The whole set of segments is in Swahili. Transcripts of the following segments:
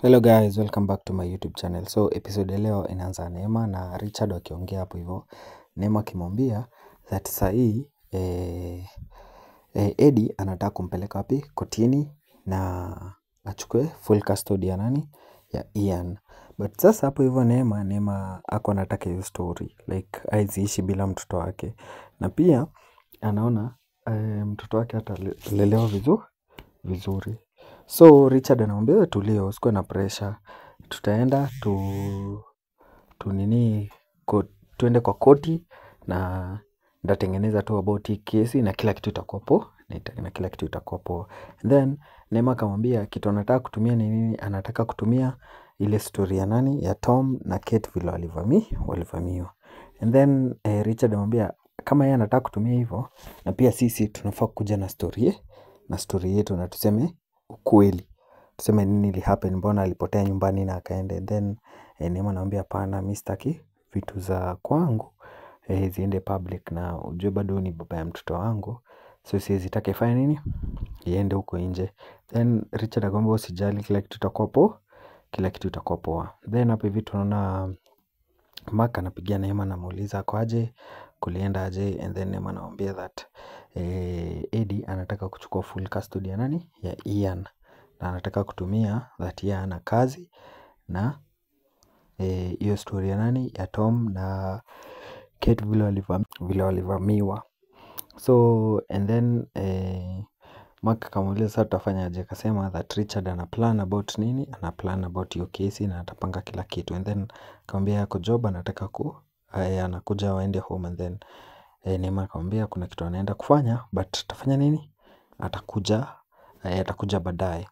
Hello guys, welcome back to my YouTube channel. So episode leo inaanza Neema na Richard wakiongea hapo hivyo. Neema akimwambia that sahi Eddie anataka kumpeleka wapi kotini na achukue full custody ya nani ya Ian. But sasa hapo hivyo Neema ako anataka hiyo story like haiziishi bila mtoto wake. Na pia anaona mtoto wake atalelewa vizuri. So Richard anamwambia wewe tulia, usikuwe na pressure. Tutaenda tuende kwa koti na ndatengeneza tu about hii kesi na kila kitu itakuwa poa na kila kitu itakuwa poa. And then Neema akamwambia kitu anataka kutumia ni nini? Anataka kutumia ile story ya nani ya Tom na Kate vile walivamiwa. And then Richard anamwambia kama yeye anataka kutumia hivyo, na pia sisi tunafaa kuja na story yetu na tuseme ukweli. Tuseme nini ili happen, mbona alipotea nyumbani na akaenda. Then Neema anamwambia hapana, mimi sitaki vitu za kwangu ziende public, na ujue bado ni baba ya mtoto wangu, so siwezi taka ifanye nini iende huko nje. Then Richard akamwambia usijali, kila kitu itakuwa poa. Then hapo hivi tunaona Mark anapigia Neema anamuuliza kwa aje, kulienda aje. And then Neema anamwambia that Eddie anataka kuchukua full custody ya nani ya Ian, na anataka kutumia that yeye ana kazi na hiyo story ya nani ya Tom na Kate vile walivamiwa. So and then Mark akamuuliza sasa tutafanya aje, akasema that Richard ana plan about hiyo kesi na atapanga kila kitu. And then akamwambia yako job anataka anakuja waende home. And then Neema akamwambia kuna kitu anaenda kufanya but atafanya nini, atakuja baadaye.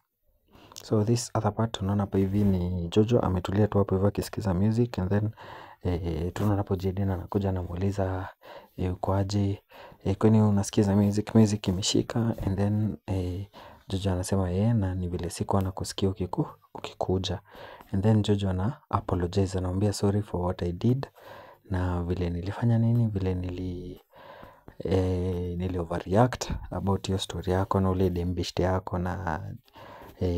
So this other part tunaona hapa hivi ni Jojo ametulia tu hapo hivi akisikiza music. And then tunaona hapo Jaden anakuja anamuuliza uko aje, kwani unasikiza music imeshika. And then Jojo anasema na ni vile siku anakusikia ukikuja. And then Jojo ana apologize, anamwambia sorry for what I did, na vile nilifanya vile nili overreact about your story yako na ule dembishte yako, na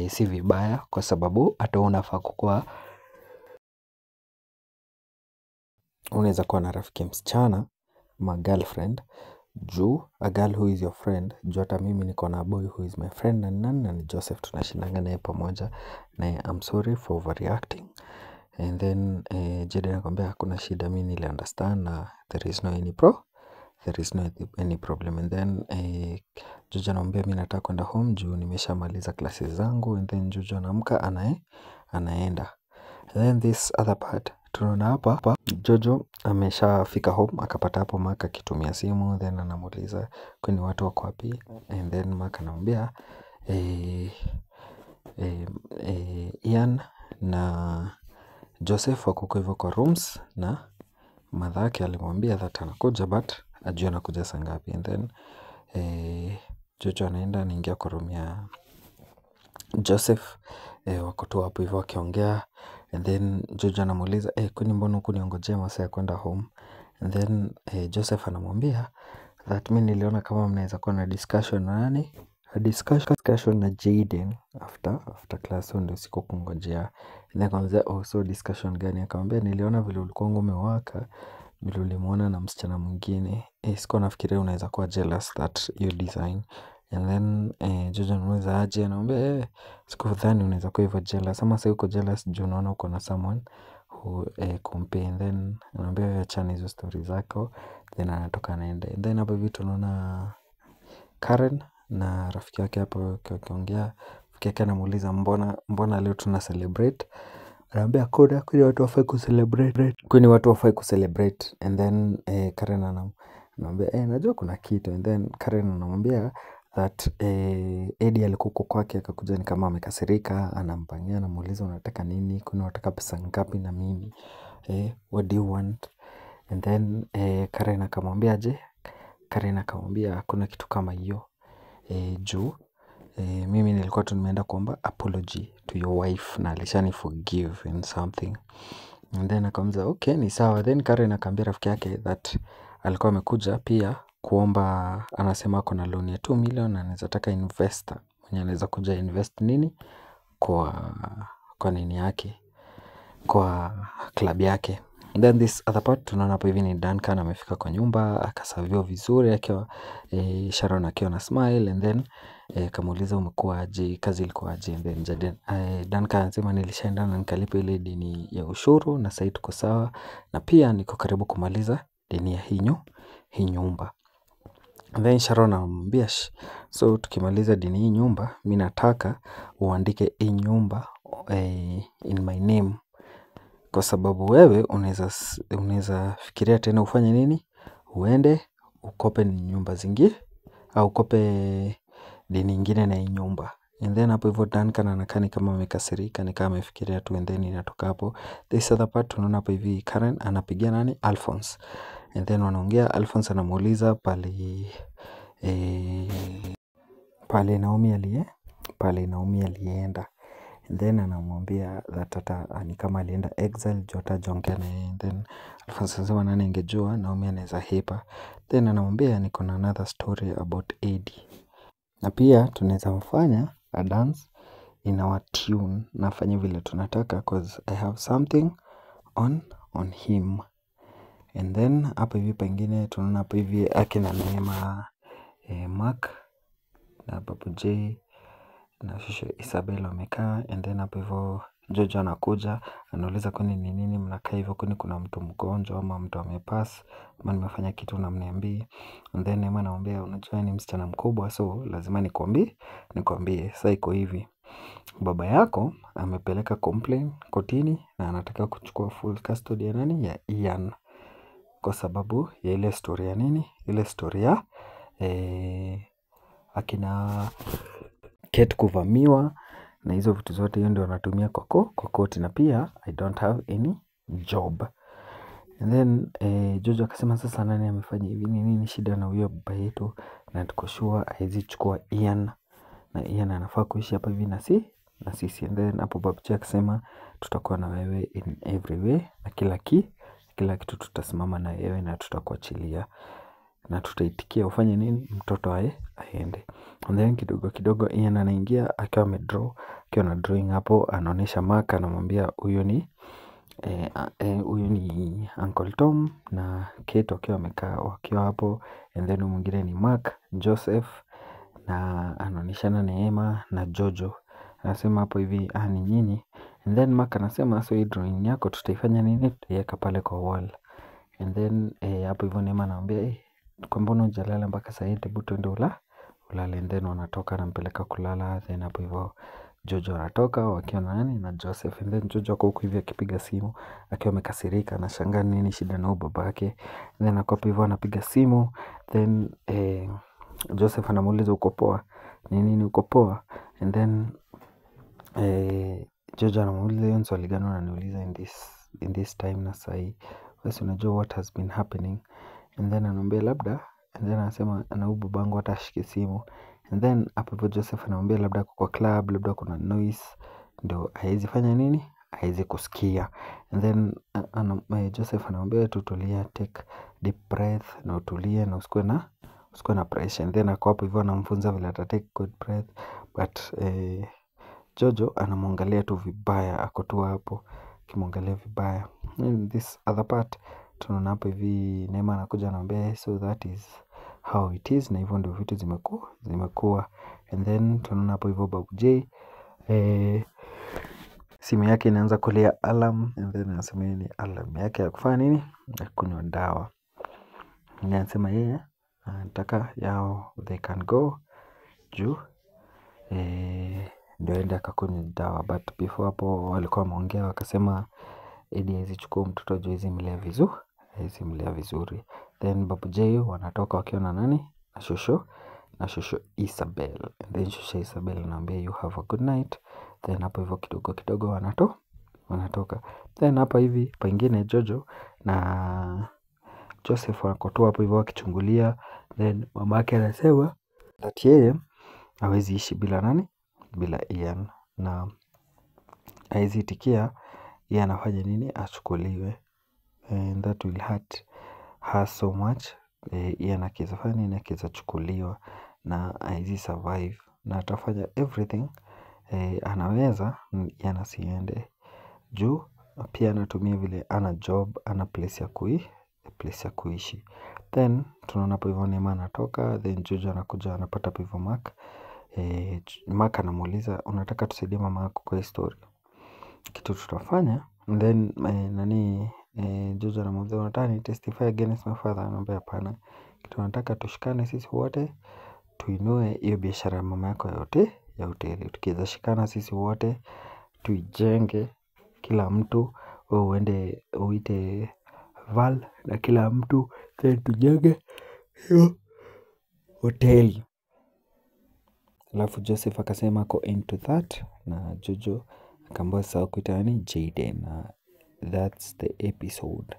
si vibaya kwa sababu hata unafaa kuwa unaweza kuwa na rafiki msichana ma girlfriend, juu a girl who is your friend. Juu hata mimi niko na boy who is my friend na ni Joseph, tunashindanga naye pamoja, na I'm sorry for overreacting. And then Jaden akamwambia hakuna shida, mimi nili understand na there is no any problem. And then Jojo anamwambia mimi nataka kwenda home juu nimeshamaliza classes zangu. And then Jojo anaamka anaenda. And then this other part tunaona hapa Jojo ameshafika home, akapata hapo Mark akitumia simu. Then anamuuliza kwani watu wako wapi. And then Mark anamwambia Ian na Joseph wako hivyo kwa rooms, na mother yake alimwambia that anakuja but ajui anakuja saa ngapi. And then Jojo anaingia kwa room ya Joseph, wako tu hapo hivyo wakiongea. And then Jojo anamuuliza kwani mbona hukuniongojea masaa ya kwenda home. And then Joseph anamwambia that mimi niliona kama mnaweza kuwa na discussion na nani, discussion na Jaden after class, so ndio siku kungojea. And then akamwambia so discussion gani? Akamwambia niliona vile ulikuwa umewaka vile ulimuona na msichana mwingine, sikuwa nafikiria unaweza kuwa jealous that your design. And then Jojo anamuuliza aje, anamwambia sikudhani unaweza kuwa hivyo jealous, ama sasa uko jealous juu unaona uko na someone who compare. And then anamwambia achana hizo story zako, then anatoka anaenda. And then hapo hivi tunaona Karen na rafiki yake hapo wakiongea. Rafiki yake anamuuliza mbona leo tuna celebrate. Anambia kwani watu hawafai kucelebrate. And then Karen anamwambia najua kuna kitu. And then Karen anamwambia that Eddie alikuwa kwake akakuja ni kama amekasirika, anampangia, anamuuliza unataka nini, kwani unataka pesa ngapi na mimi, what do you want. And then Karen akamwambia kuna kitu kama hiyo juu mimi nilikuwa tu nimeenda kuomba apology to your wife na alishani forgive and something. And then akamwambia okay ni sawa. Then Karen akamwambia rafiki yake that alikuwa amekuja pia kuomba, anasema ako na loan ya 2 million na anaweza taka investor mwenye anaweza kuja invest nini kwa kwa nini yake, kwa club yake. Then this other part tunaona hapo hivi ni Duncan amefika kwa nyumba, akaserviwa vizuri akiwa Sharon akiwa na smile, and then kamuuliza umekuwa aje, kazi ilikuwa aje, and then Duncan anasema nilishaenda na nikalipa ile deni ya ushuru na sasa tuko sawa, na pia niko karibu kumaliza deni ya hii nyumba. Then Sharon anamwambia so tukimaliza deni hii nyumba, mimi nataka uandike hii nyumba in my name, kwa sababu wewe unaweza fikiria tena ufanye nini, uende ukope nyumba zingine au ukope deni nyingine na hii nyumba. And then hapo hivyo Duncan anakaa kama amekasirika, ni kama amefikiria tu, and then inatoka hapo. This other part tunaona hapo hivi Karen anapigia nani, Alphonse, and then wanaongea. Alphonse anamuuliza pale Naomi alienda, and then anamwambia that ni kama alienda exile juu hatajaongea na yeye. And then Alphonse anasema nani angejua Naomi anaweza hepa. Then anamwambia niko na another story about Eddie, na pia tunaweza mfanya a dance in our tune, nafanya vile tunataka cause I have something on him. And then hapo hivi pengine tunaona hapo hivi akina Neema, Mark na Babu J na Shusho Isabel wamekaa. And then hapo hivyo Jojo anakuja anauliza kwani ni nini mnakaa hivyo, kwani kuna mtu mgonjwa ama mtu amepass ama nimefanya kitu na mniambie. And then Neema anamwambia unajua ni msichana mkubwa, so lazima nikwambie. Sasa iko hivi, baba yako amepeleka complaint kotini na anataka kuchukua full custody ya nani, ya Ian, kwa sababu ya ile story ya nini, ile story ya akina Kate kuvamiwa na hizo vitu zote, hiyo ndio wanatumia kwa koti, na pia I don't have any job. And then Jojo akasema sasa nani amefanya hivi, nini shida na huyo baba yetu, na tuko sure haizi chukua Ian, na Ian anafaa kuishi hapa hivi na sisi. And then hapo Babu J akasema tutakuwa na wewe in every way, na kila kitu tutasimama na wewe na tutakuachilia na tutaitikia ufanye nini mtoto aende. And then kidogo Ian anaingia akiwa na drawing hapo, anaonyesha Mark, anamwambia huyu ni Uncle Tom na Kate wakiwa wamekaa wakiwa hapo. And then mwingine ni Mark, Joseph, na anaonyeshana Neema na Jojo, anasema hapo hivi ni nyinyi. And then Mark anasema so hii drawing yako tutaifanya nini, tutaiweka pale kwa wall. And then hapo hivyo Neema anamwambia kwa mbona hujalala mpaka saa hii, hebu twende ulale. And then wanatoka anampeleka kulala. Then hapo hivyo Jojo anatoka wakiwa na nani, na Joseph. And then Jojo ako huko hivi akipiga simu akiwa amekasirika, anashangaa nini shida na baba yake. And then hapo hivyo anapiga simu. Then Joseph anamuuliza uko poa, nini uko poa. And then Jojo anamuuliza hiyo swali gani unaniuliza in this time na sahi, wewe unajua what has been happening. And then anamwambia labda, and then anasema ana babangu hata ashike simu. And then hapo hivyo Joseph anamwambia labda kwa club, labda kuna noise ndio haizi fanya nini, haizi kusikia. And then Joseph anamwambia tutulia, take deep breath na utulie na usikuwe na pressure. And then ako hapo hivyo anamfunza vile ata take good breath, but Jojo anamwangalia tu vibaya, ako tu hapo kimwangalia vibaya. In this other part tunaona hapo hivi Neema anakuja anamwambia so that is how it is, na hivyo ndio vitu zimekuwa. And then tunaona hapo hivyo Babu J simu yake inaanza kulia alarm. And then anasema ni alarm yake ya kufanya nini, ya kunywa dawa. And then anasema yeye anataka yao they can go juu ndio aende akakunywa dawa. But before hapo walikuwa wameongea wakasema Eddie hawezi chukua mtoto juu hawezi mlea vizuri. Then Babu J wanatoka wakiwa na nani, na Shusho Isabel. And then Shusho Isabel anamwambia you have a good night. Then hapo hivyo kidogo wanatoka. Then hapa hivi pengine Jojo na Joseph wako tu hapo hivyo wakichungulia. Then mamake anasema that yeye hawezi ishi bila Ian, na hawezi itikia yeye anafanya nini achukuliwe, and that will hurt her so much. Ian akiweza fanya nini, akiweza chukuliwa na hawezi survive, na atafanya anaweza yana asiende juu pia anatumia vile ana job, ana place ya kuishi. Then tunaona hapo hivyo Neema anatoka, then Jojo anakuja anapata hapo hivyo Mark. Mark anamuuliza unataka tusaidie mama yako kwa hii story. Kitu tutafanya then Jojo anamuuliza unataka ni testify against my father, anamwambia hapana. Kitu nataka tushikane sisi wote tuinue hiyo biashara ya mama yako yote ya hoteli. Tukiweza shikana sisi wote tuijenge, kila mtu wewe uende uite Val na kila mtu then tujenge hiyo hoteli. Alafu Joseph akasema ako into that na Jojo akaambiwa sawa kuita nani Jayden, na that's the episode.